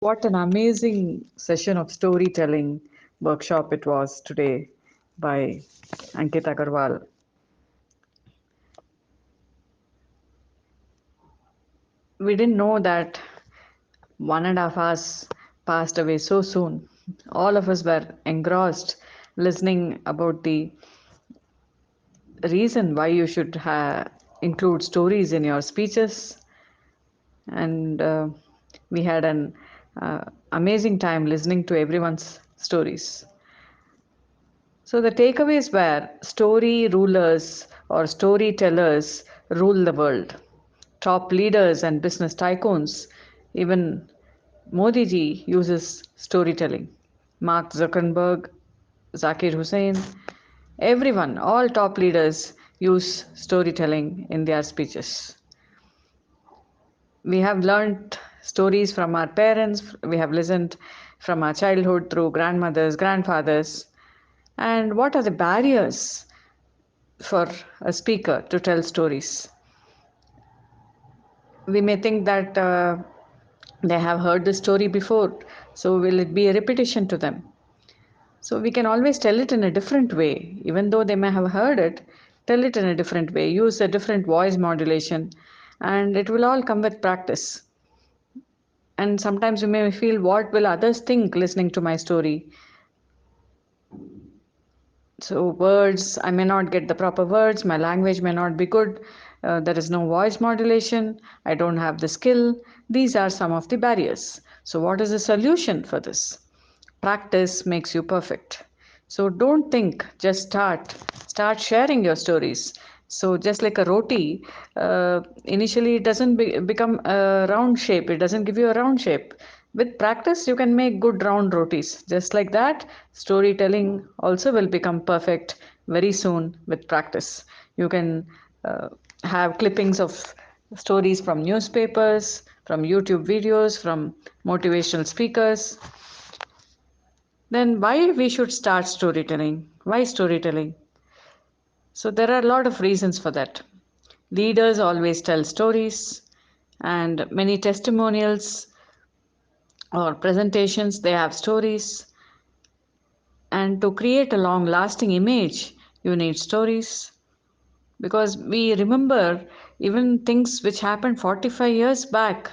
What an amazing session of storytelling workshop it was today by Ankit Agarwal. We didn't know that 1.5 hours passed away so soon. All of us were engrossed listening about the reason why you should include stories in your speeches, and we had an amazing time listening to everyone's stories. So the takeaways were story rulers or storytellers rule the world. Top leaders and business tycoons, even Modi ji uses storytelling. Mark Zuckerberg, Zakir Hussain, everyone, all top leaders use storytelling in their speeches. We have learnt stories from our parents, we have listened from our childhood through grandmothers, grandfathers. And what are the barriers for a speaker to tell stories? We may think that they have heard the story before, so will it be a repetition to them? So we can always tell it in a different way, even though they may have heard it, tell it in a different way, use a different voice modulation, and it will all come with practice. And sometimes you may feel, what will others think listening to my story? So words, I may not get the proper words, my language may not be good, there is no voice modulation, I don't have the skill. These are some of the barriers. So what is the solution for this? Practice makes you perfect. So don't think, just start sharing your stories. So just like a roti, initially it doesn't become a round shape, it doesn't give you a round shape. With practice you can make good round rotis. Just like that, storytelling also will become perfect very soon with practice. You can uh, have clippings of stories from newspapers, from YouTube videos, from motivational speakers. Then why we should start storytelling? Why storytelling? So there are a lot of reasons for that. Leaders always tell stories, and many testimonials or presentations they have stories. And to create a long lasting image, you need stories, because we remember even things which happened 45 years back.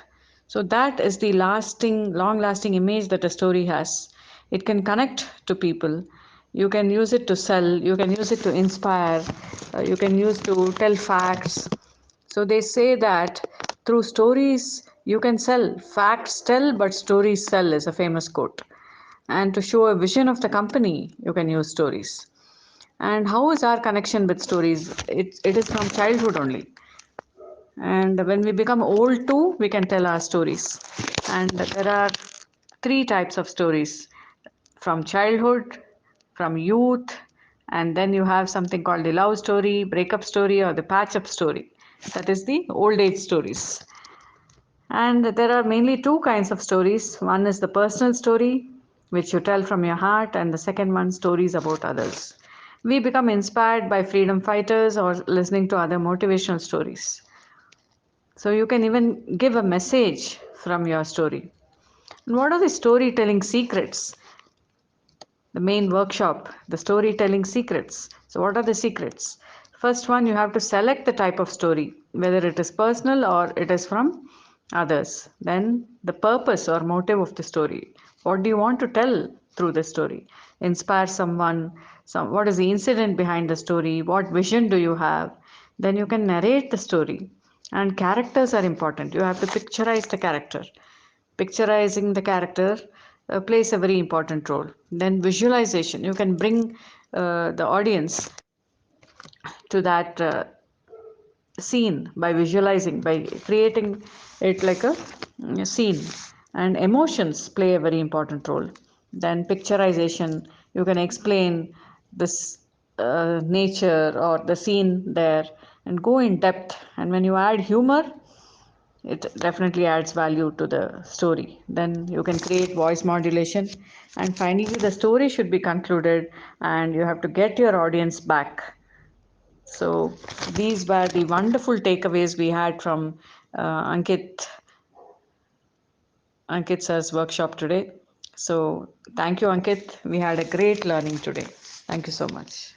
So that is the long lasting image that a story has. It can connect to people. You can use it to sell, you can use it to inspire, you can use to tell facts. So they say that through stories you can sell. Facts tell, but stories sell is a famous quote. And to show a vision of the company, you can use stories. And how is our connection with stories? It is from childhood only. And when we become old too, we can tell our stories. And there are three types of stories: from childhood, from youth, and then you have something called the love story, breakup story, or the patch up story. That is the old age stories. And there are mainly two kinds of stories. One is the personal story, which you tell from your heart, and the second one, stories about others. We become inspired by freedom fighters or listening to other motivational stories. So you can even give a message from your story. And what are the storytelling secrets? The main workshop, the storytelling secrets. So, what are the secrets? First one, you have to select the type of story, whether it is personal or it is from others. Then, the purpose or motive of the story. What do you want to tell through the story? Inspire someone. What is the incident behind the story? What vision do you have? Then you can narrate the story. And characters are important. You have to picturize the character. Picturizing the character plays a very important role. Then visualization, you can bring the audience to that scene by visualizing, by creating it like a scene. And emotions play a very important role. Then picturization, you can explain this nature or the scene there and go in depth. And when you add humor, it definitely adds value to the story. Then you can create voice modulation, and finally the story should be concluded and you have to get your audience back. So these were the wonderful takeaways we had from Ankit Ankit sir's workshop today. So thank you, Ankit. We had a great learning today. Thank you so much.